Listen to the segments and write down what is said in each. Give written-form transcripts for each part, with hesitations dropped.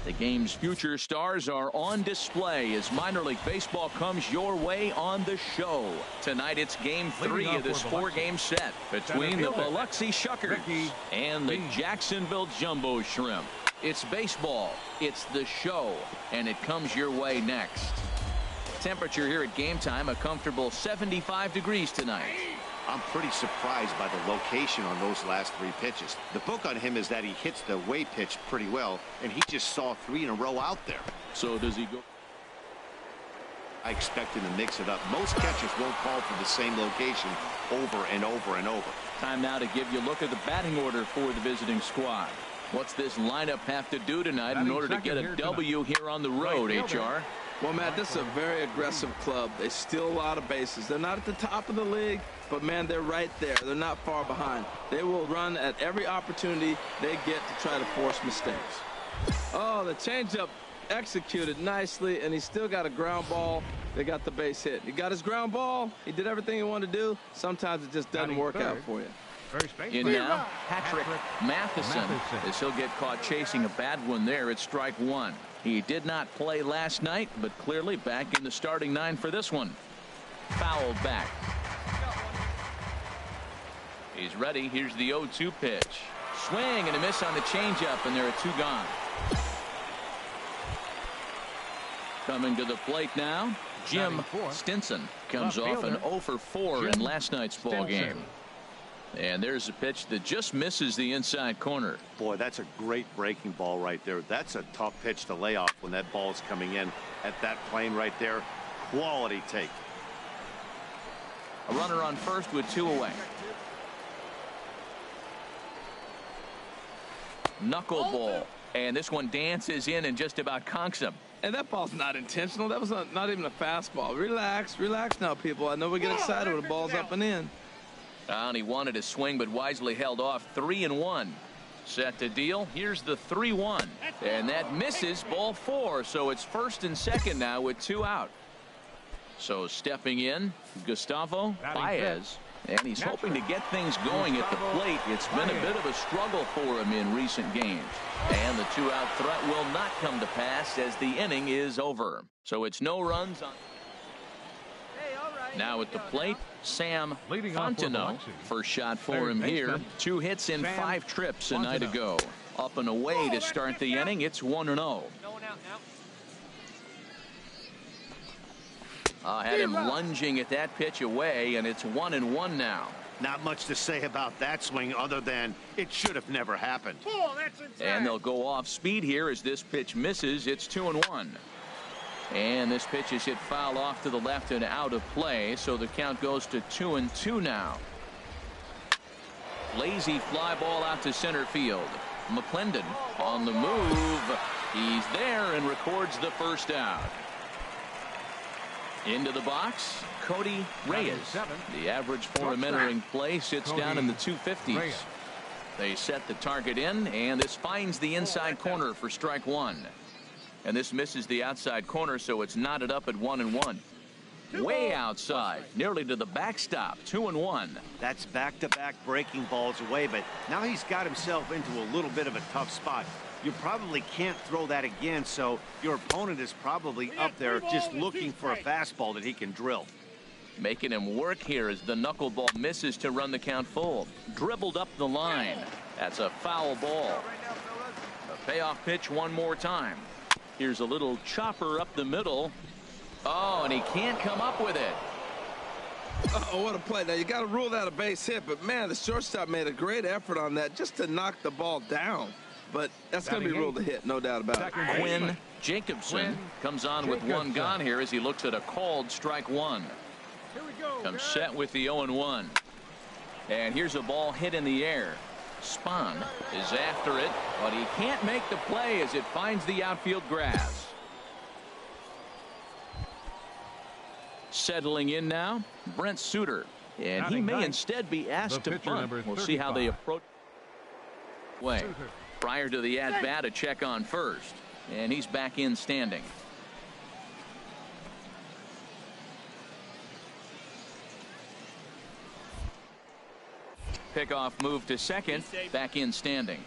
The game's future stars are on display as minor league baseball comes your way on the show. Tonight it's game 3 of this 4-game set between the Biloxi Shuckers and the Jacksonville Jumbo Shrimp. It's baseball, it's the show, and it comes your way next. Temperature here at game time, a comfortable 75 degrees tonight. I'm pretty surprised by the location on those last 3 pitches. The book on him is that he hits the way pitch pretty well, and he just saw 3 in a row out there. So does he go? I expect him to mix it up. Most catchers won't call for the same location over and over and over. Time now to give you a look at the batting order for the visiting squad. What's this lineup have to do tonight in order to get a W here on the road, HR? Well, Matt, this is a very aggressive club. They steal a lot of bases. They're not at the top of the league, but, man, they're right there. They're not far behind. They will run at every opportunity they get to try to force mistakes. Oh, the changeup executed nicely, and he still got a ground ball. They got the base hit. He got his ground ball. He did everything he wanted to do. Sometimes it just doesn't work out for you. In now, Patrick Matheson, as he'll get caught chasing a bad one there at strike 1. He did not play last night, but clearly back in the starting 9 for this one. Fouled back. He's ready. Here's the 0-2 pitch. Swing and a miss on the changeup, and there are 2 gone. Coming to the plate now, Jim Stinson comes off an 0 for 4 in last night's ball game. And there's a pitch that just misses the inside corner. Boy, that's a great breaking ball right there. That's a tough pitch to lay off when that ball is coming in at that plane right there. Quality take. A runner on first with 2 away. Knuckleball. And this one dances in and just about conks him. And that ball's not intentional. That was not even a fastball. Relax now, people. I know we get excited when the ball's up and in. And he wanted to swing, but wisely held off. 3-1. Set to deal. Here's the 3-1. And that misses, ball 4. So it's first and second now with 2 out. So stepping in, Gustavo Baez. And he's hoping to get things going at the plate. It's been a bit of a struggle for him in recent games. And the 2-out threat will not come to pass as the inning is over. So it's no runs on. Now at the plate, Sam Fontenot. First shot for him here. 2 hits in 5 trips a night ago. Up and away to start the inning. It's 1-0. Had him lunging at that pitch away, and it's 1-1 now. Not much to say about that swing other than it should have never happened. And they'll go off speed here as this pitch misses. It's 2-1. And this pitch is hit foul off to the left and out of play, so the count goes to 2-2 now. Lazy fly ball out to center field. McClendon on the move. He's there and records the first out. Into the box, Cody Reyes. The average for him entering play sits down in the 250s. They set the target in, and this finds the inside corner for strike 1. And this misses the outside corner, so it's knotted up at 1-1. Way outside, nearly to the backstop. 2-1. That's back-to-back breaking balls away, but now he's got himself into a little bit of a tough spot. You probably can't throw that again, so your opponent is probably up there just looking for a fastball that he can drill. Making him work here as the knuckleball misses to run the count full. Dribbled up the line. That's a foul ball. A payoff pitch one more time. Here's a little chopper up the middle. Oh, and he can't come up with it. Oh, what a play. Now, you got to rule that a base hit, but, man, the shortstop made a great effort on that just to knock the ball down. But that's going to be ruled a hit, no doubt about it. Quinn Jacobson comes on with 1 gone here as he looks at a called strike 1. Comes set with the 0-1. And here's a ball hit in the air. Spahn is after it, but he can't make the play as it finds the outfield grass. Settling in now, Brent Suter. And he may instead be asked to bunt. We'll see how they approach. Prior to the at-bat, a check on first. And he's back in standing. Pickoff move to second, back in standing.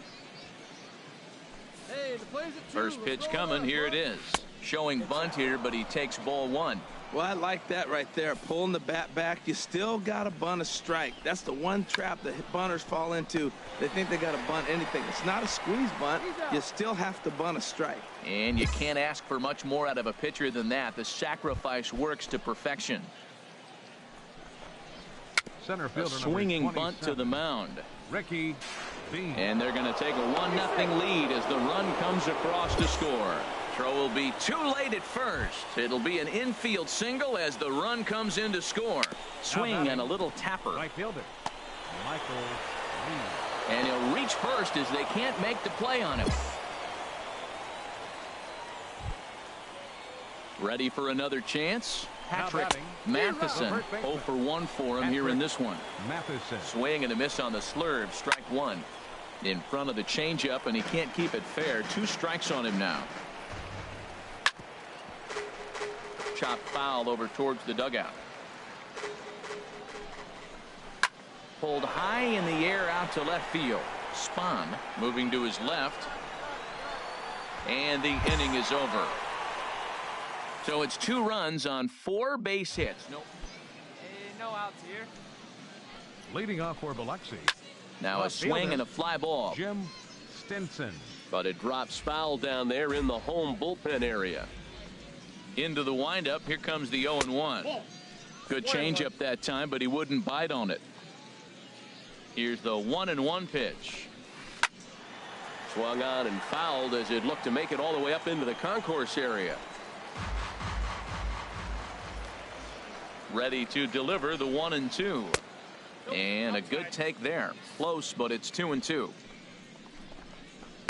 First pitch coming. Here it is. Showing bunt here, but he takes ball one. Well, I like that right there. Pulling the bat back. You still got to bunt a strike. That's the one trap that bunters fall into. They think they got to bunt anything. It's not a squeeze bunt. You still have to bunt a strike. And you can't ask for much more out of a pitcher than that. The sacrifice works to perfection. Center fielder, a swinging bunt to the mound. Ricky Bean. And they're going to take a 1-0 lead as the run comes across to score. Throw will be too late at first. It'll be an infield single as the run comes in to score. Swing and a little tapper. Right fielder, Michael Lee. And he'll reach first as they can't make the play on him. Ready for another chance? Patrick Matheson. 0 for 1 for him here in this one. Matheson. Swing and a miss on the slurve. Strike one. In front of the changeup, and he can't keep it fair. 2 strikes on him now. Chop foul over towards the dugout. Pulled high in the air out to left field. Spahn moving to his left. And the inning is over. So it's 2 runs on 4 base hits. No outs here. Leading off for Biloxi. Now a swing and a fly ball. Jim Stinson. But it drops foul down there in the home bullpen area. Into the windup. Here comes the 0-1. Good changeup that time, but he wouldn't bite on it. Here's the 1-1 pitch. Swung on and fouled as it looked to make it all the way up into the concourse area. Ready to deliver the 1-2. And a good take there. Close, but it's 2-2.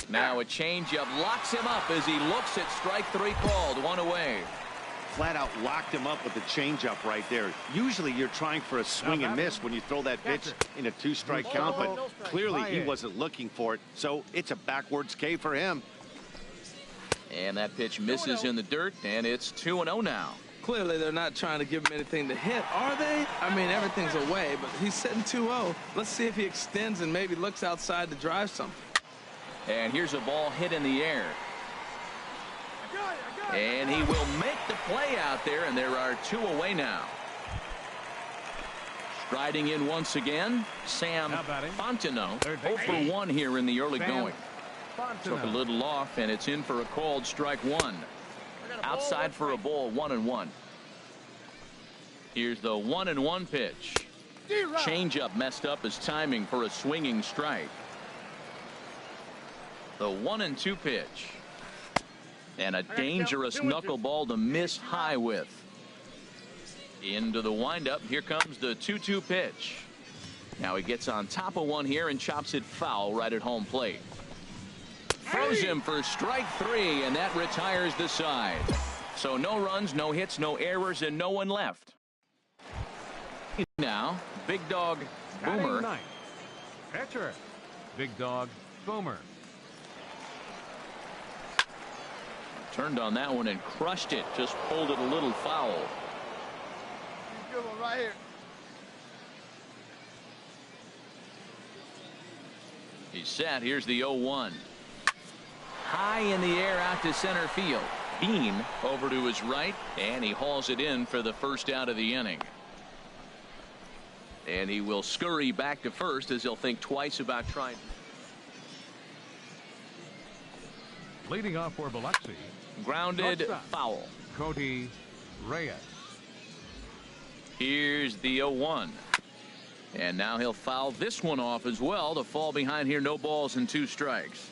Now a changeup locks him up as he looks at strike 3 called. 1 away. Flat out locked him up with the changeup right there. Usually you're trying for a swing and miss when you throw that pitch in a 2-strike count, but clearly he wasn't looking for it, so it's a backwards K for him. And that pitch misses in the dirt, and it's 2-0 now. Clearly they're not trying to give him anything to hit, are they? I mean, everything's away, but he's sitting 2-0. Let's see if he extends and maybe looks outside to drive something. And here's a ball hit in the air. And he will make the play out there, and there are 2 away now. Striding in once again, Sam Fontenot. 0 for 1 here in the early going. Took a little off, and it's in for a called strike 1. Outside for a ball, 1-1. Here's the 1-1 pitch. Changeup messed up his timing for a swinging strike. The 1-2 pitch. And a dangerous knuckleball to miss high with. Into the windup. Here comes the 2-2 pitch. Now he gets on top of one here and chops it foul right at home plate. Throws him for strike 3, and that retires the side. So no runs, no hits, no errors, and no one left. Now, Big Dog Boomer. Catcher, Big Dog Boomer. Turned on that one and crushed it. Just pulled it a little foul. Good one right here. He's set. Here's the 0-1. High in the air out to center field. Bean over to his right, and he hauls it in for the first out of the inning. And he will scurry back to first as he'll think twice about trying. Leading off for Biloxi. Grounded foul. Cody Reyes. Here's the 0-1. And now he'll foul this one off as well to fall behind here. No balls and 2 strikes.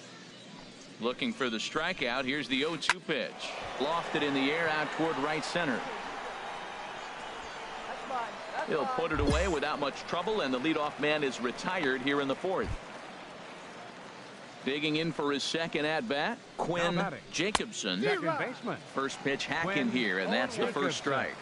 Looking for the strikeout. Here's the 0-2 pitch. Lofted in the air out toward right center. He'll put it away without much trouble, and the leadoff man is retired here in the 4th. Digging in for his second at-bat, Quinn Jacobson. Second baseman. First pitch hack in here, and that's the first strike.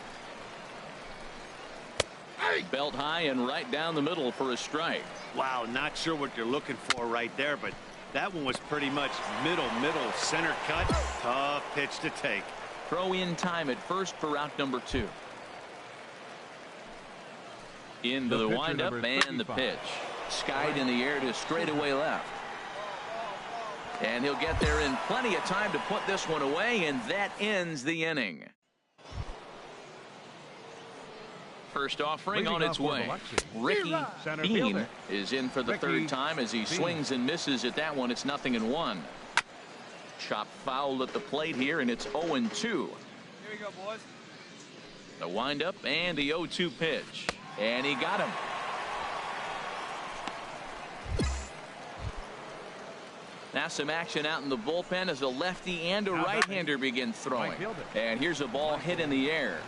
Belt high and right down the middle for a strike. Wow, not sure what you're looking for right there, but that one was pretty much middle, center cut. Tough pitch to take. Throw in time at first for out number 2. Into the windup and the pitch. Skied in the air to straightaway left. And he'll get there in plenty of time to put this one away, and that ends the inning. First offering on its way. Ricky Bean is in for the third time as he swings and misses at that one. It's 0-1. Chop foul at the plate here, and it's 0-2. Here we go, boys. The windup and the 0-2 pitch. And he got him. Now some action out in the bullpen as a lefty and a right-hander begin throwing. And here's a ball hit in the air.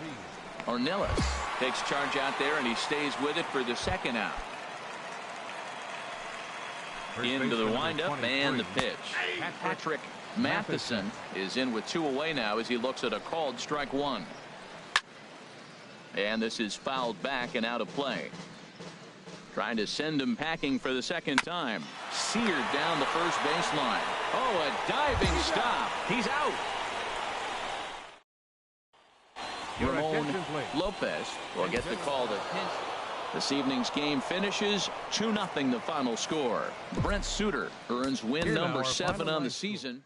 Ornelas takes charge out there, and he stays with it for the second out. Into the windup and the pitch. Patrick Matheson is in with 2 away now as he looks at a called strike 1. And this is fouled back and out of play. Trying to send him packing for the second time. Seared down the first baseline. Oh, a diving stop. He's out. Ramon Lopez will get the call to hit. This evening's game finishes 2-0 the final score. Brent Suter earns win number 7 on the season.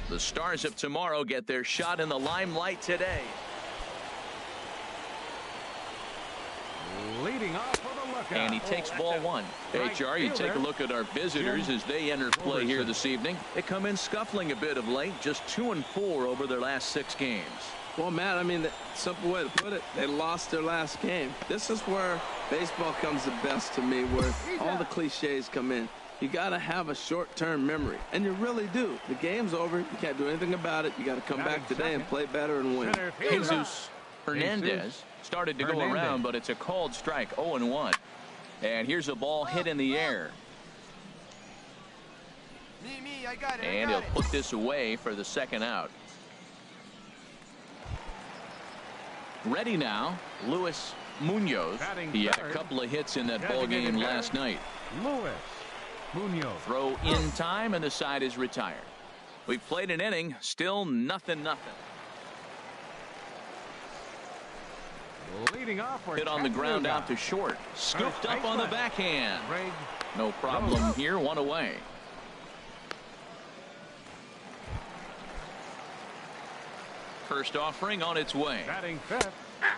The Stars of tomorrow get their shot in the limelight today. Leading off for the lookout. And he takes ball 1. HR, you take a look at our visitors as they enter play here this evening. They come in scuffling a bit of late, just 2-4 over their last 6 games. Well, Matt, I mean, the simple way to put it, they lost their last game. This is where baseball comes the best to me, where all the cliches come in. You got to have a short-term memory, and you really do. The game's over. You can't do anything about it. You got to come back today and play better and win. Jesus Hernandez started to go around, but it's a called strike, 0-1. And here's a ball hit in the air. I got it. And he'll put this away for the second out. Ready now, Luis Munoz. He had a couple of hits in that ball game last night. Luis Munoz. Throw in time, and the side is retired. We've played an inning, still 0-0. Leading off for hit on the ground out to short. Scooped up on the backhand. No problem here, 1 away. First offering on its way. Batting fifth.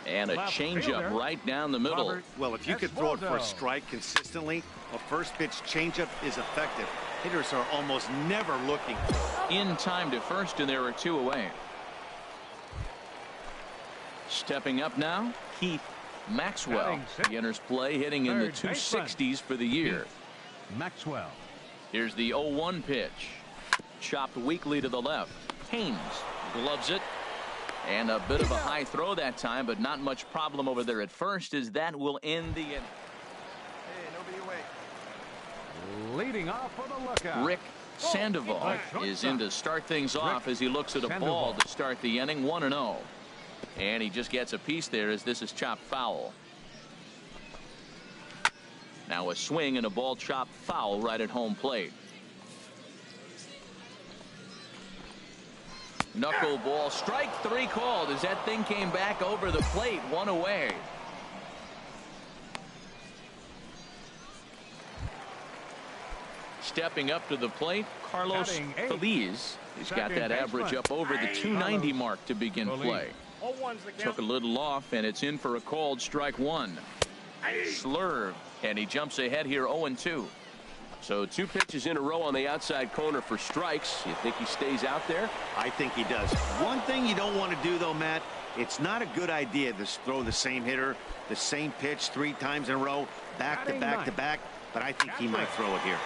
And a changeup right down the middle. Well, if you could throw it for a strike consistently, a first pitch changeup is effective. Hitters are almost never looking. In time to first, and there are 2 away. Stepping up now, Keith Maxwell. He enters play hitting in the 260s for the year. Maxwell. Here's the 0-1 pitch. Chopped weakly to the left. Haynes gloves it. And a bit of a high throw that time, but not much problem over there at first, as that will end the inning. Hey, nobody away. Leading off for the lookout. Rick Sandoval is in to start things off as he looks at a ball to start the inning. 1-0. And he just gets a piece there as this is chopped foul. Now a swing and a ball chopped foul right at home plate. Knuckleball, strike 3 called as that thing came back over the plate. 1 away. Stepping up to the plate, Carlos Feliz. He's got that average up over the 290 mark to begin play. Took a little off, and it's in for a called strike 1. Slurve, and he jumps ahead here 0-2. So 2 pitches in a row on the outside corner for strikes. You think he stays out there? I think he does. One thing you don't want to do, though, Matt, it's not a good idea to throw the same hitter, the same pitch 3 times in a row, back to back to back, but I think he might throw it here.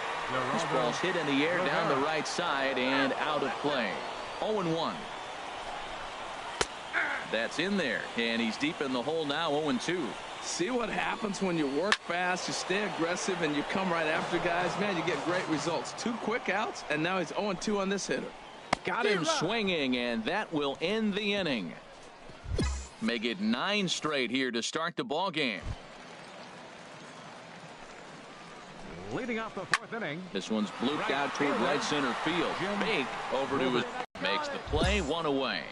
This ball's hit in the air down the right side and out of play. 0-1. That's in there, and he's deep in the hole now. 0-2. See what happens when you work fast, you stay aggressive, and you come right after guys. Man, you get great results. 2 quick outs, and now he's 0-2 on this hitter. Got him swinging, and that will end the inning. Make it 9 straight here to start the ball game. Leading off the 4th inning. This one's blooped out toward right center field. Bake over to his, makes the play. 1 away.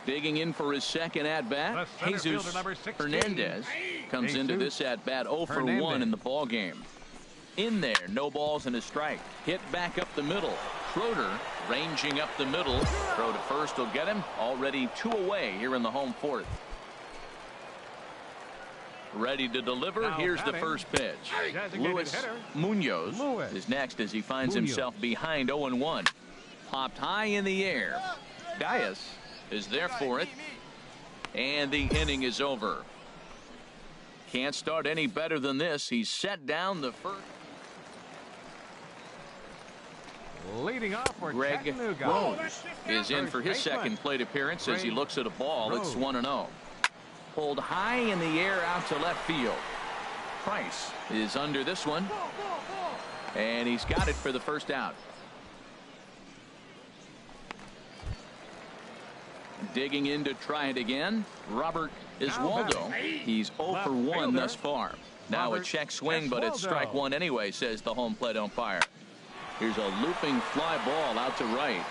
Digging in for his second at-bat, Jesus Hernandez comes into this at-bat 0 for 1 in the ball game. In there, no balls and a strike. Hit back up the middle. Schroeder ranging up the middle. Throw to first will get him. Already 2 away here in the home 4th. Ready to deliver. Now here's the batting. first pitch. Luis Munoz is next as he finds himself behind 0-1. Popped high in the air. Dias is there for it. And the inning is over. Can't start any better than this. He's set down the first. Leading off for Greg Chattanooga. Rose is in for his second plate appearance as he looks at a ball. It's 1-0. Pulled high in the air out to left field. Price is under this one. And he's got it for the first out. Digging in to try it again. Robert Iswaldo. He's 0 for 1 thus far. Now a check swing, but it's strike 1 anyway, says the home plate umpire. Here's a looping fly ball out to right.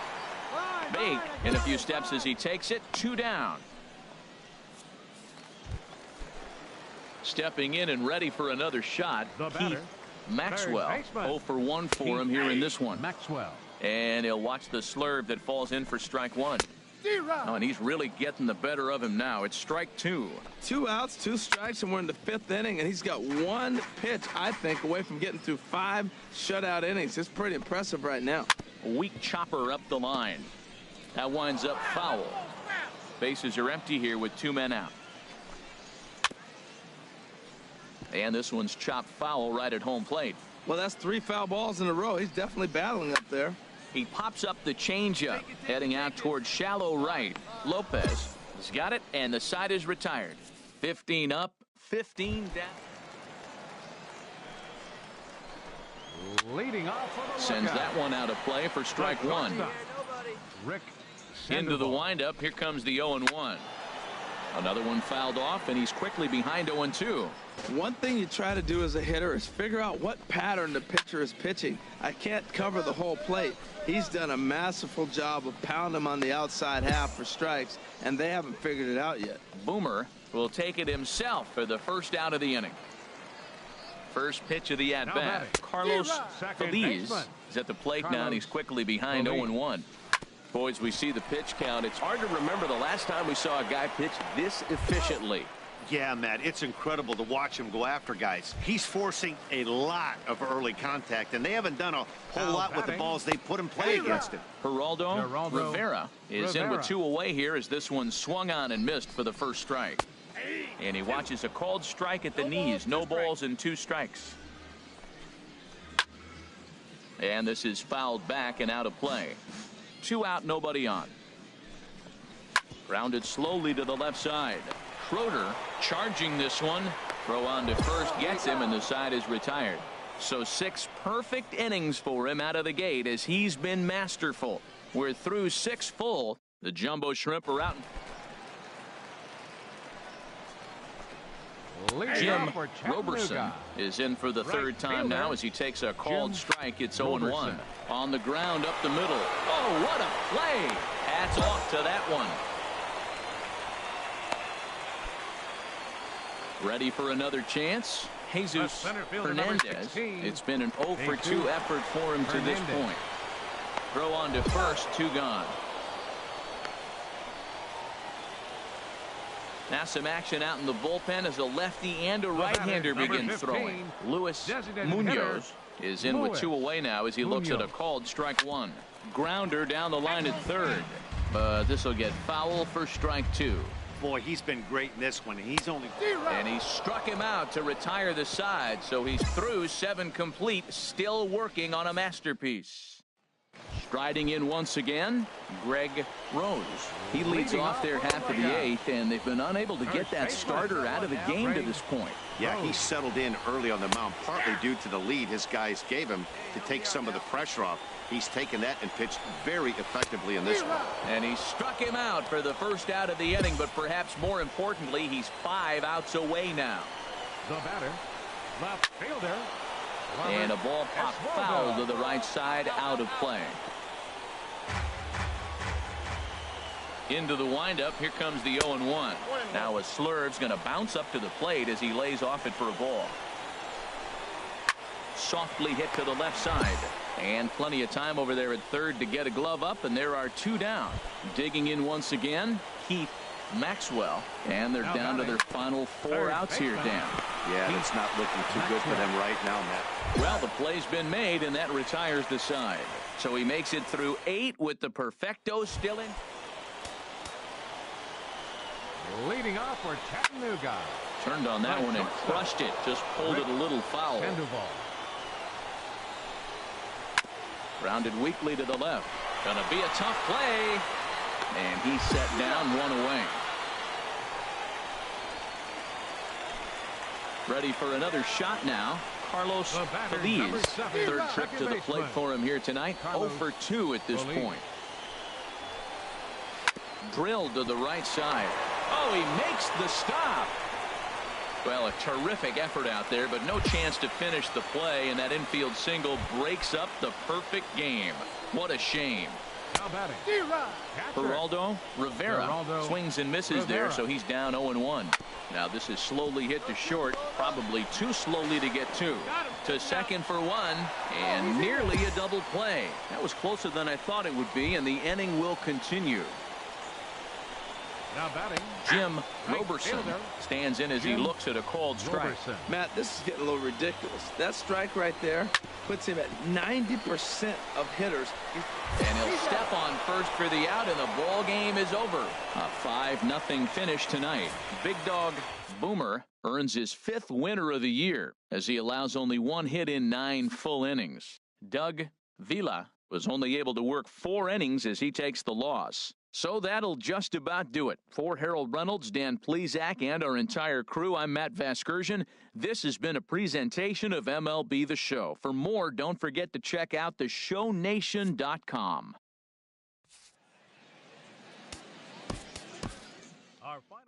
Bake in a few steps as he takes it. 2 down. Stepping in and ready for another shot. Keith Maxwell. 0 for 1 for him here in this one. Maxwell. And he'll watch the slurve that falls in for strike 1. Oh, and he's really getting the better of him now. It's strike 2. 2 outs, 2 strikes, and we're in the 5th inning, and he's got 1 pitch, I think, away from getting through 5 shutout innings. It's pretty impressive right now. A weak chopper up the line. That winds up foul. Bases are empty here with 2 men out. And this one's chopped foul right at home plate. Well, that's 3 foul balls in a row. He's definitely battling up there. He pops up the changeup, heading out towards shallow right. Lopez has got it, and the side is retired. 15 up, 15 down. Leading off for the Sends lookout. that one out of play for strike 1. Rick Into the Sandoval. windup. Here comes the 0-1. Another one fouled off, and he's quickly behind 0-2. One thing you try to do as a hitter is figure out what pattern the pitcher is pitching. I can't cover the whole plate. He's done a masterful job of pounding him on the outside half for strikes, and they haven't figured it out yet. Boomer will take it himself for the first out of the inning. First pitch of the at-bat. Carlos Feliz is at the plate now, and he's quickly behind 0-1. Boys, we see the pitch count. It's Hard to remember the last time we saw a guy pitch this efficiently. Yeah, Matt, it's incredible to watch him go after guys. He's forcing a lot of early contact, and they haven't done a whole lot with the balls they put in play against him. Geraldo Rivera is in with 2 away here as this one swung on and missed for the first strike. And he watches a called strike at the knees. No balls and 2 strikes. And this is fouled back and out of play. 2 out, nobody on. Grounded slowly to the left side. Schroeder charging this one. Throw on to first gets him, and the side is retired. So 6 perfect innings for him out of the gate as he's been masterful. We're through 6 full. The Jumbo Shrimp are out. Jim Roberson is in for the third time now as he takes a called strike. It's 0-1. On the ground up the middle. Oh, what a play. Hats off to that one. Ready for another chance. Jesus Hernandez. It's been an 0-for-2 effort for him to this point. Throw on to first, 2 gone. Now some action out in the bullpen as a lefty and a right-hander begin throwing. Luis Munoz is in with 2 away now as he looks at a called strike 1. Grounder down the line at third. But this will get foul for strike 2. Boy, he's been great in this one. He's only... And he struck him out to retire the side. So he's through 7 complete, still working on a masterpiece. Striding in once again, Greg Rose. He leads off their half of the 8th, and they've been unable to get that starter out of the game to this point. Yeah, he settled in early on the mound, partly due to the lead his guys gave him to take some of the pressure off. He's taken that and pitched very effectively in this one. And he struck him out for the first out of the inning, but perhaps more importantly, he's 5 outs away now. The batter, left fielder. And a ball popped foul to the right side, out of play. Into the windup. Here comes the 0-1. Now a Slurve's going to bounce up to the plate as he lays off it for a ball. Softly hit to the left side. And plenty of time over there at third to get a glove up, and there are 2 down. Digging in once again, Keith Maxwell, and they're down to their final 4 outs here, Dan. Yeah, it's not looking too good for them right now, Matt. Well, the play's been made, and that retires the side. So he makes it through 8 with the perfecto still in. Leading off for Chattanooga. Turned on that one and crushed it. Just pulled it a little foul. Rounded weakly to the left. Gonna be a tough play. And he's set down, 1 away. Ready for another shot now. Carlos Feliz. Third trip to the plate for him here tonight. 0-for-2 at this point. Drilled to the right side. Oh, he makes the stop. Well, a terrific effort out there, but no chance to finish the play, and that infield single breaks up the perfect game. What a shame. Geraldo Rivera swings and misses there, so he's down 0-1. Now this is slowly hit to short, probably too slowly to get 2. To second for 1, and nearly a double play. That was closer than I thought it would be, and the inning will continue. Now batting, Jim Roberson stands in as he looks at a called strike. Matt, this is getting a little ridiculous. That strike right there puts him at 90% of hitters. And he'll step on first for the out, and the ball game is over. A 5-0 finish tonight. Big Dog Boomer earns his 5th winner of the year as he allows only 1 hit in 9 full innings. Doug Vila was only able to work 4 innings as he takes the loss. So that'll just about do it. For Harold Reynolds, Dan Plesac, and our entire crew, I'm Matt Vasgersian. This has been a presentation of MLB The Show. For more, don't forget to check out theshownation.com. our final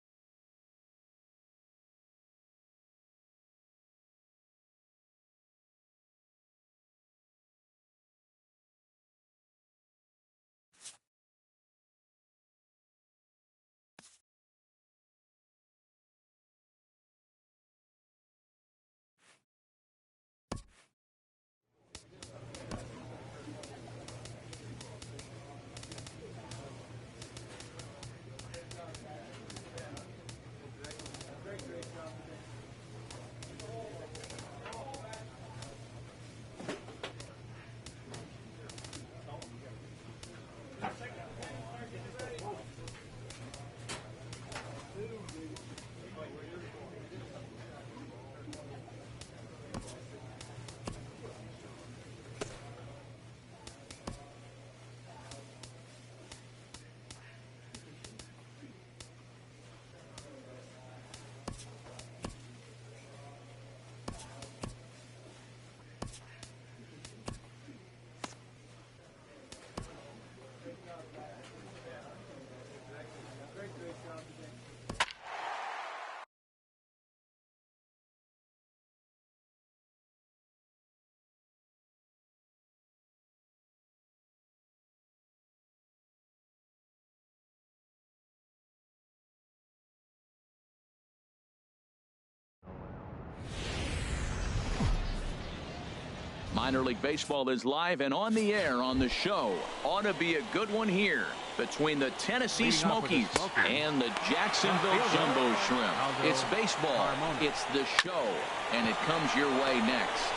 Minor League Baseball is live and on the air on the show. Ought to be a good one here between the Tennessee Smokies and the Jacksonville Jumbo Shrimp. It's baseball. It's the show. And it comes your way next.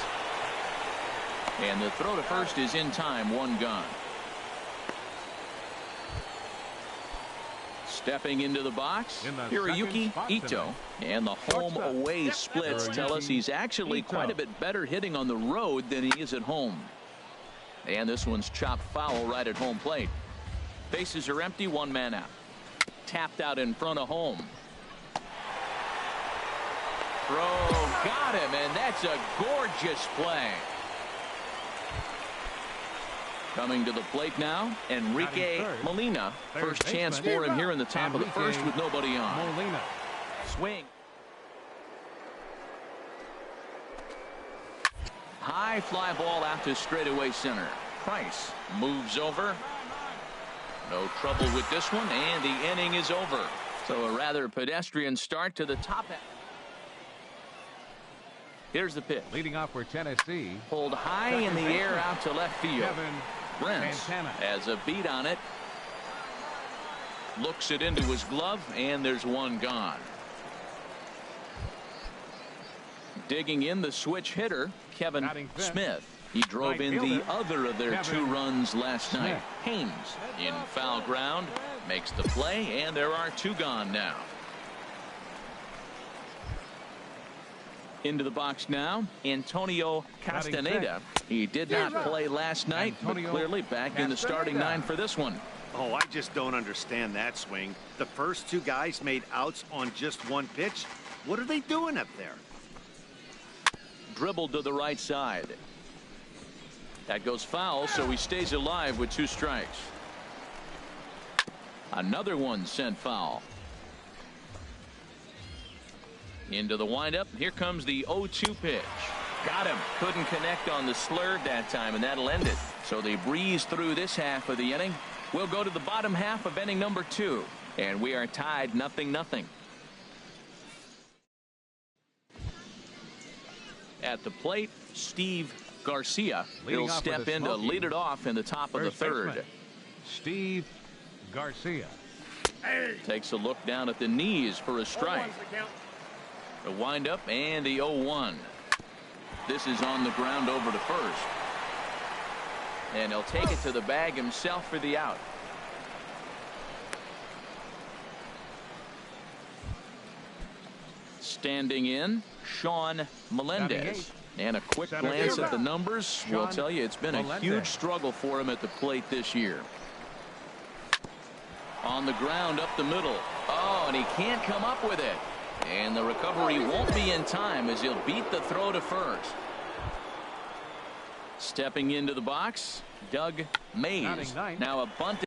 And the throw to first is in time. One gone. Stepping into the box, Hiroyuki Ito. And the home-away splits tell us he's actually quite a bit better hitting on the road than he is at home. And this one's chopped foul right at home plate. Bases are empty, one man out. Tapped out in front of home. Throw, got him, and that's a gorgeous play. Coming to the plate now, Enrique Molina. First chance for him here in the top of the first with nobody on. Molina. Swing. High fly ball out to straightaway center. Price moves over. No trouble with this one, and the inning is over. So a rather pedestrian start to the top half. Here's the pitch. Leading off for Tennessee. Pulled high in the air out to left field. Brent has a beat on it. Looks it into his glove, and there's one gone. Digging in the switch hitter, Kevin Smith. He drove in the other of their 2 runs last night. Haynes in foul ground makes the play, and there are 2 gone now. Into the box now, Antonio Castaneda. He did not play last night, but clearly back in the starting 9 for this one. Oh, I just don't understand that swing. The first 2 guys made outs on just 1 pitch. What are they doing up there? Dribbled to the right side. That goes foul, so he stays alive with 2 strikes. Another one sent foul. Into the windup. Here comes the 0-2 pitch. Got him. Couldn't connect on the slurve that time, and that'll end it. So they breeze through this half of the inning. We'll go to the bottom half of inning number 2, and we are tied 0-0. At the plate, Steve Garcia. He'll step in to lead it off in the top of the 3rd. Steve Garcia. Takes a look down at the knees for a strike. The windup and the 0-1. This is on the ground over to first. And he'll take it to the bag himself for the out. Standing in, Sean Melendez. And a quick glance at the numbers will tell you it's been a huge struggle for him at the plate this year. On the ground up the middle. Oh, and he can't come up with it. And the recovery won't be in time as he'll beat the throw to first. Stepping into the box, Doug Mays. Now a bunt